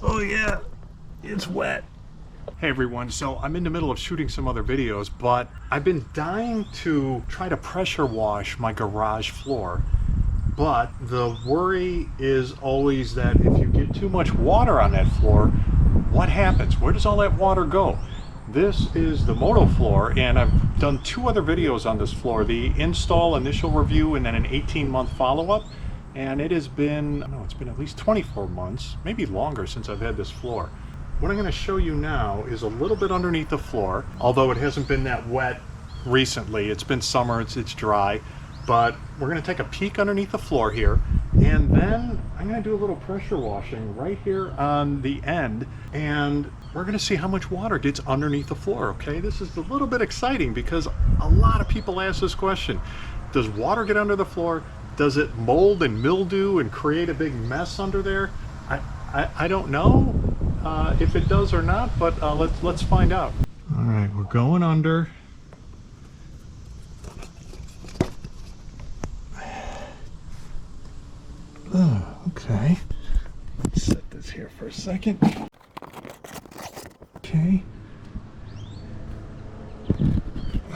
Oh yeah, it's wet. Hey everyone, so I'm in the middle of shooting some other videos, but I've been dying to try to pressure wash my garage floor. But the worry is always that if you get too much water on that floor, what happens? Where does all that water go? This is the Moto floor, and I've done 2 other videos on this floor, the install initial review and then an 18-month follow-up. And it has been, I don't know, it's been at least 24 months, maybe longer since I've had this floor. What I'm going to show you now is a little bit underneath the floor, although it hasn't been that wet recently. It's been summer, it's dry, but we're going to take a peek underneath the floor here, and then I'm going to do a little pressure washing right here on the end, and we're going to see how much water gets underneath the floor, okay? This is a little bit exciting because a lot of people ask this question. Does water get under the floor? Does it mold and mildew and create a big mess under there? I don't know if it does or not, but let's find out. All right, we're going under. Oh, okay. Let's set this here for a second. Okay.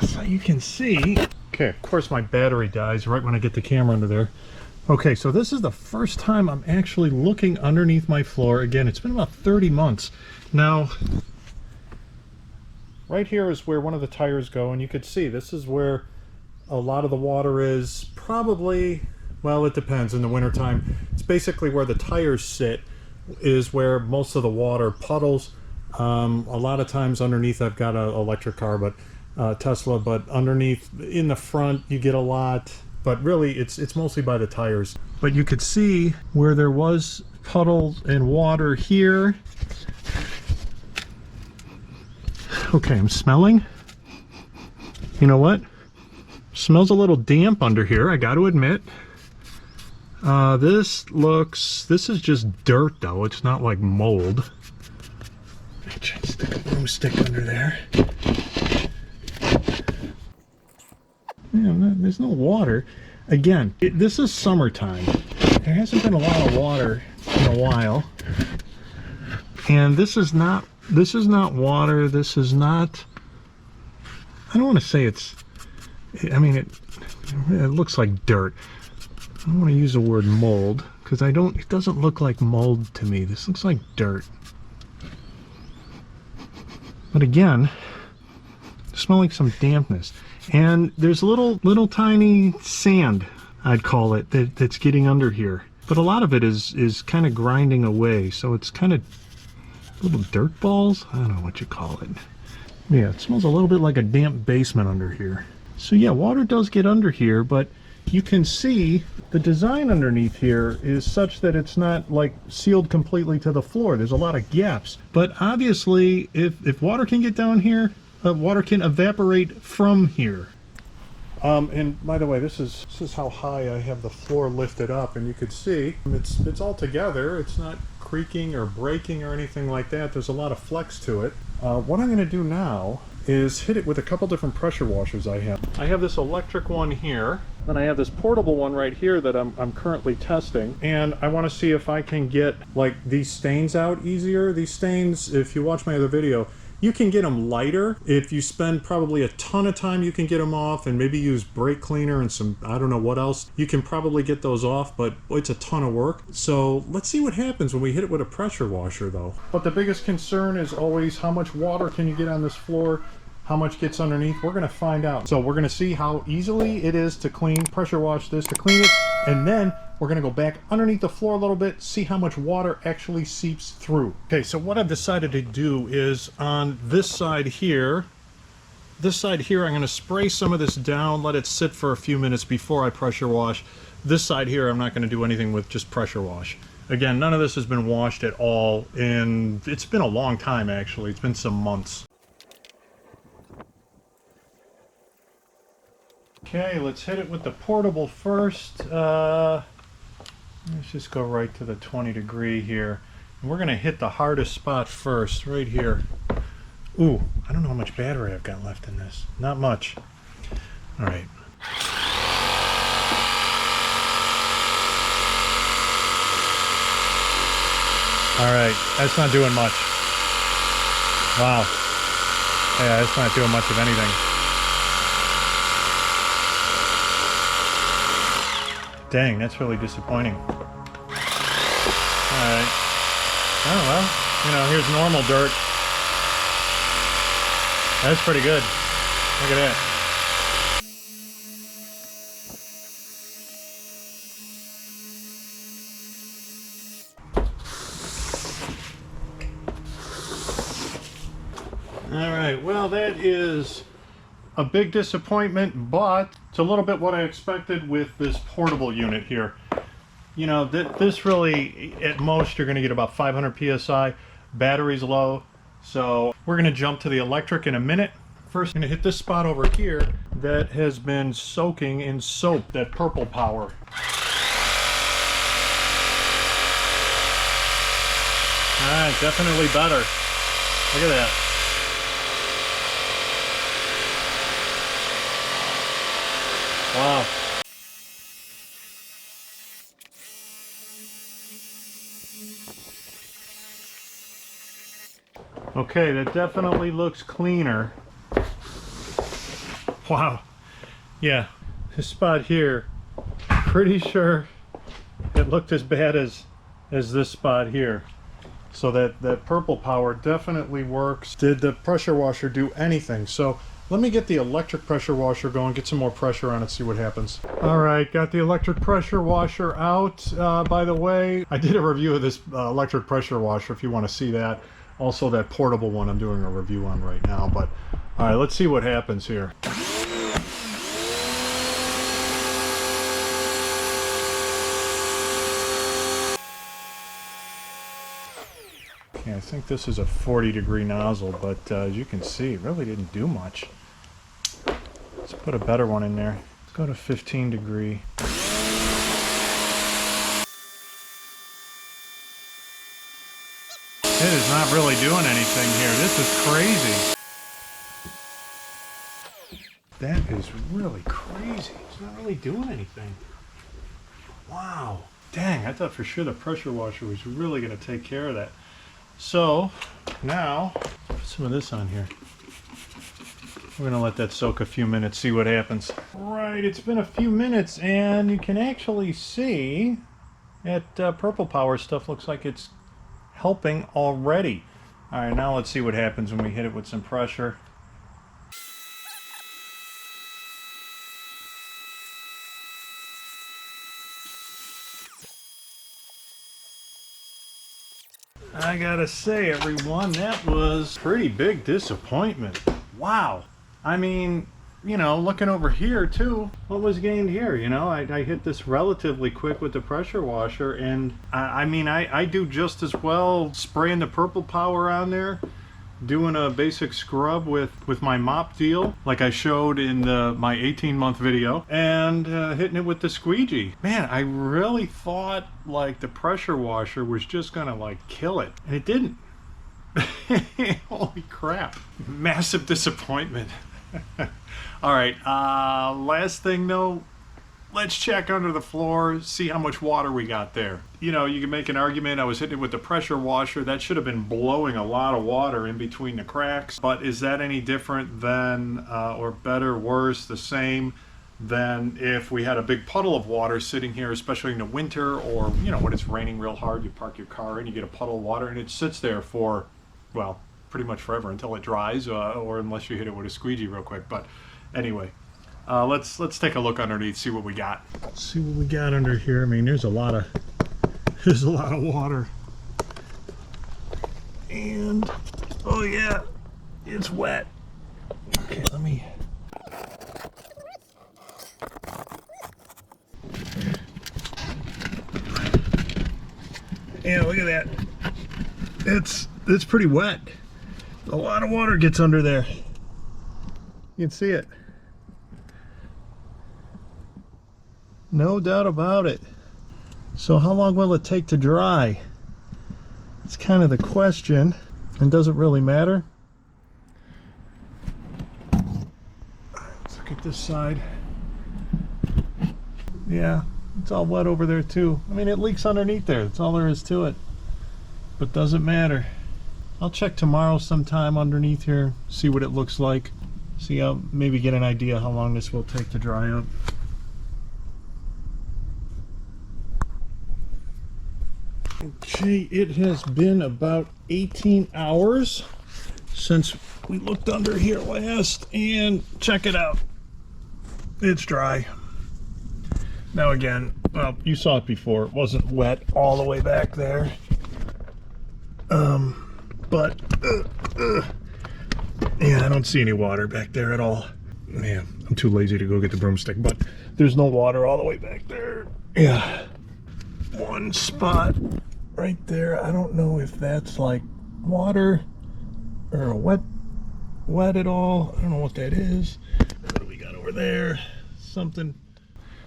So you can see. Okay, of course my battery dies right when I get the camera under there. Okay, so this is the first time I'm actually looking underneath my floor. Again, it's been about 30 months. Now, right here is where one of the tires go, and you could see this is where a lot of the water is. Probably, well, it depends. In the wintertime, it's basically where the tires sit is where most of the water puddles. A lot of times underneath, I've got an electric car, but Tesla, but underneath in the front you get a lot, but really it's mostly by the tires. But you could see where there was puddles and water here. Okay, I'm smelling. You know what? Smells a little damp under here, I got to admit. This is just dirt though, it's not like mold. Let me try to stick a broomstick under there. Yeah, there's no water. Again, this is summertime. There hasn't been a lot of water in a while. And this is not water. This is not, I don't want to say it's, I mean, it looks like dirt. I don't want to use the word mold because it doesn't look like mold to me. This looks like dirt. But again, smelling some dampness. And there's a little tiny sand, I'd call it, that's getting under here. But a lot of it is kind of grinding away, so it's kind of little dirt balls? I don't know what you call it. Yeah, it smells a little bit like a damp basement under here. So yeah, water does get under here, but you can see the design underneath here is such that it's not like sealed completely to the floor. There's a lot of gaps. But obviously, if water can get down here, water can evaporate from here. And by the way, this is how high I have the floor lifted up, and you could see it's all together. It's not creaking or breaking or anything like that. There's a lot of flex to it. What I'm going to do now is hit it with a couple different pressure washers I have. I have this electric one here, and I have this portable one right here that I'm currently testing, and I want to see if I can get like these stains out easier. These stains, if you watch my other video, you can get them lighter. If you spend probably a ton of time, you can get them off, and maybe use brake cleaner and some, I don't know what else. You can probably get those off, but it's a ton of work. So let's see what happens when we hit it with a pressure washer though. But the biggest concern is always how much water can you get on this floor? How much gets underneath? We're gonna find out. So we're gonna see how easily it is to clean, pressure wash this to clean it, and then we're gonna go back underneath the floor a little bit, see how much water actually seeps through. Okay, so what I've decided to do is on this side here, I'm gonna spray some of this down, let it sit for a few minutes before I pressure wash. This side here, I'm not gonna do anything with, just pressure wash. Again, none of this has been washed at all, and it's been a long time actually. It's been some months. Okay, let's hit it with the portable first. Let's just go right to the 20 degree here. And we're gonna hit the hardest spot first, right here. Ooh, I don't know how much battery I've got left in this. Not much. All right. All right, that's not doing much. Wow. Yeah, that's not doing much of anything. Dang, that's really disappointing. Alright. Oh, well, you know, here's normal dirt. That's pretty good. Look at that. Alright, well, that is a big disappointment, but it's a little bit what I expected with this portable unit here. You know, this really, at most, you're going to get about 500 psi. Battery's low, so we're going to jump to the electric in a minute. First, I'm going to hit this spot over here that has been soaking in soap, that purple power. Alright, definitely better. Look at that. Wow. Okay, that definitely looks cleaner. Wow. Yeah, this spot here, pretty sure it looked as bad as this spot here. So that purple power definitely works. Did the pressure washer do anything? So let me get the electric pressure washer going, get some more pressure on it, see what happens. All right, got the electric pressure washer out. By the way, I did a review of this electric pressure washer if you want to see that. Also that portable one I'm doing a review on right now. But all right, let's see what happens here. Okay, I think this is a 40-degree nozzle, but as you can see, it really didn't do much. Let's put a better one in there. Let's go to 15-degree. It is not really doing anything here. This is crazy. That is really crazy. It's not really doing anything. Wow. Dang, I thought for sure the pressure washer was really going to take care of that. So, now, put some of this on here. We're going to let that soak a few minutes, see what happens. Right, it's been a few minutes, and you can actually see that purple power stuff looks like it's helping already. All right, now let's see what happens when we hit it with some pressure. I gotta say, everyone, that was a pretty big disappointment. Wow. I mean, you know, looking over here too, what was gained here? You know, I hit this relatively quick with the pressure washer, and I mean, I do just as well spraying the purple power on there, doing a basic scrub with my mop deal, like I showed in my 18-month video, and hitting it with the squeegee. Man, I really thought like the pressure washer was just gonna like kill it, and it didn't. Holy crap. Massive disappointment. All right, last thing though, let's check under the floor, see how much water we got there. You know, you can make an argument, I was hitting it with the pressure washer, that should have been blowing a lot of water in between the cracks, but is that any different than, or better, worse, the same than if we had a big puddle of water sitting here, especially in the winter, or, you know, when it's raining real hard, you park your car and you get a puddle of water and it sits there for, well, pretty much forever until it dries, or unless you hit it with a squeegee real quick. But anyway, let's take a look underneath, see what we got. Let's see what we got under here. I mean, there's a lot of water, and oh yeah, it's wet. Okay, let me. Yeah, look at that. It's pretty wet. A lot of water gets under there. You can see it. No doubt about it. So how long will it take to dry? It's kind of the question, and does it really matter? Let's look at this side. Yeah, it's all wet over there too. I mean, it leaks underneath there. That's all there is to it. but doesn't matter. I'll check tomorrow sometime underneath here, see what it looks like. See how, maybe get an idea how long this will take to dry up. Okay, it has been about 18 hours since we looked under here last, and check it out. It's dry. Now again, well, you saw it before. It wasn't wet all the way back there. But yeah, I don't see any water back there at all. Man, I'm too lazy to go get the broomstick, but there's no water all the way back there. Yeah, one spot right there. I don't know if that's like water or wet at all. I don't know what that is. What do we got over there? Something.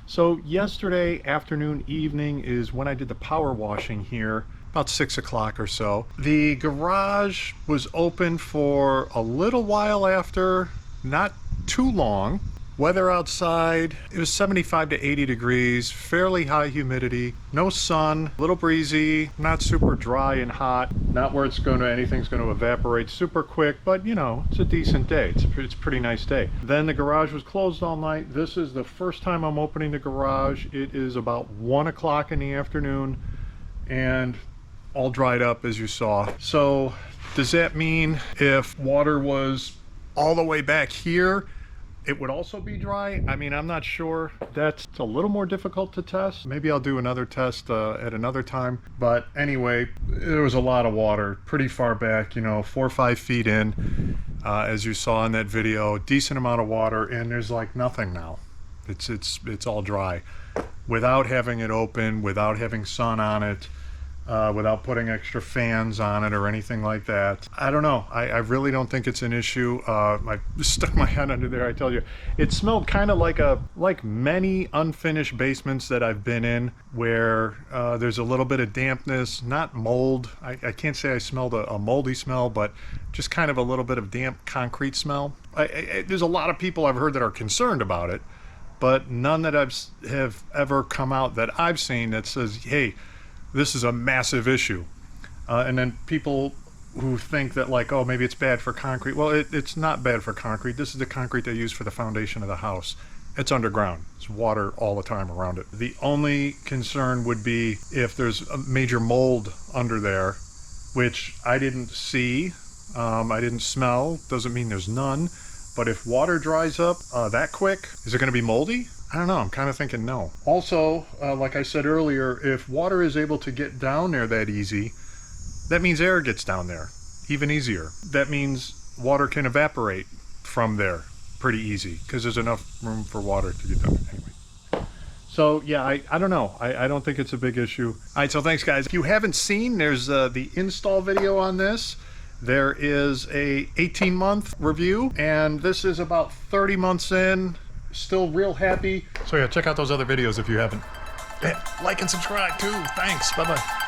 So yesterday afternoon, evening is when I did the power washing here, about 6 o'clock or so. The garage was open for a little while after, not too long. Weather outside, it was 75 to 80 degrees, fairly high humidity, no sun, a little breezy, not super dry and hot, not where anything's going to evaporate super quick, but you know, it's a decent day. It's a pretty nice day. Then the garage was closed all night. This is the first time I'm opening the garage. It is about 1 o'clock in the afternoon and all dried up, as you saw. So does that mean if water was all the way back here, it would also be dry? I mean, I'm not sure. That's a little more difficult to test. Maybe I'll do another test at another time. But anyway, there was a lot of water pretty far back, you know, 4 or 5 feet in, as you saw in that video. Decent amount of water, and there's like nothing now. It's all dry, without having it open, without having sun on it. Without putting extra fans on it or anything like that. I don't know. I really don't think it's an issue. I stuck my head under there. I tell you, it smelled kind of like many unfinished basements that I've been in, where there's a little bit of dampness, not mold. I can't say I smelled a moldy smell, but just kind of a little bit of damp concrete smell. There's a lot of people I've heard that are concerned about it, but none that have ever come out that I've seen that says, hey, this is a massive issue. And then people who think that like, oh, maybe it's bad for concrete. Well, it's not bad for concrete. This is the concrete they use for the foundation of the house. It's underground. It's water all the time around it. The only concern would be if there's a major mold under there, which I didn't see, I didn't smell. Doesn't mean there's none. But if water dries up that quick, is it going to be moldy? I don't know. I'm kind of thinking no. Also, like I said earlier, if water is able to get down there that easy, that means air gets down there even easier. That means water can evaporate from there pretty easy because there's enough room for water to get down. Anyway. So yeah, I don't know. I don't think it's a big issue. All right, so thanks guys. If you haven't seen, there's the install video on this. There is a 18-month review, and this is about 30 months in. Still real happy. So yeah, check out those other videos if you haven't. Like and subscribe too. Thanks. Bye-bye.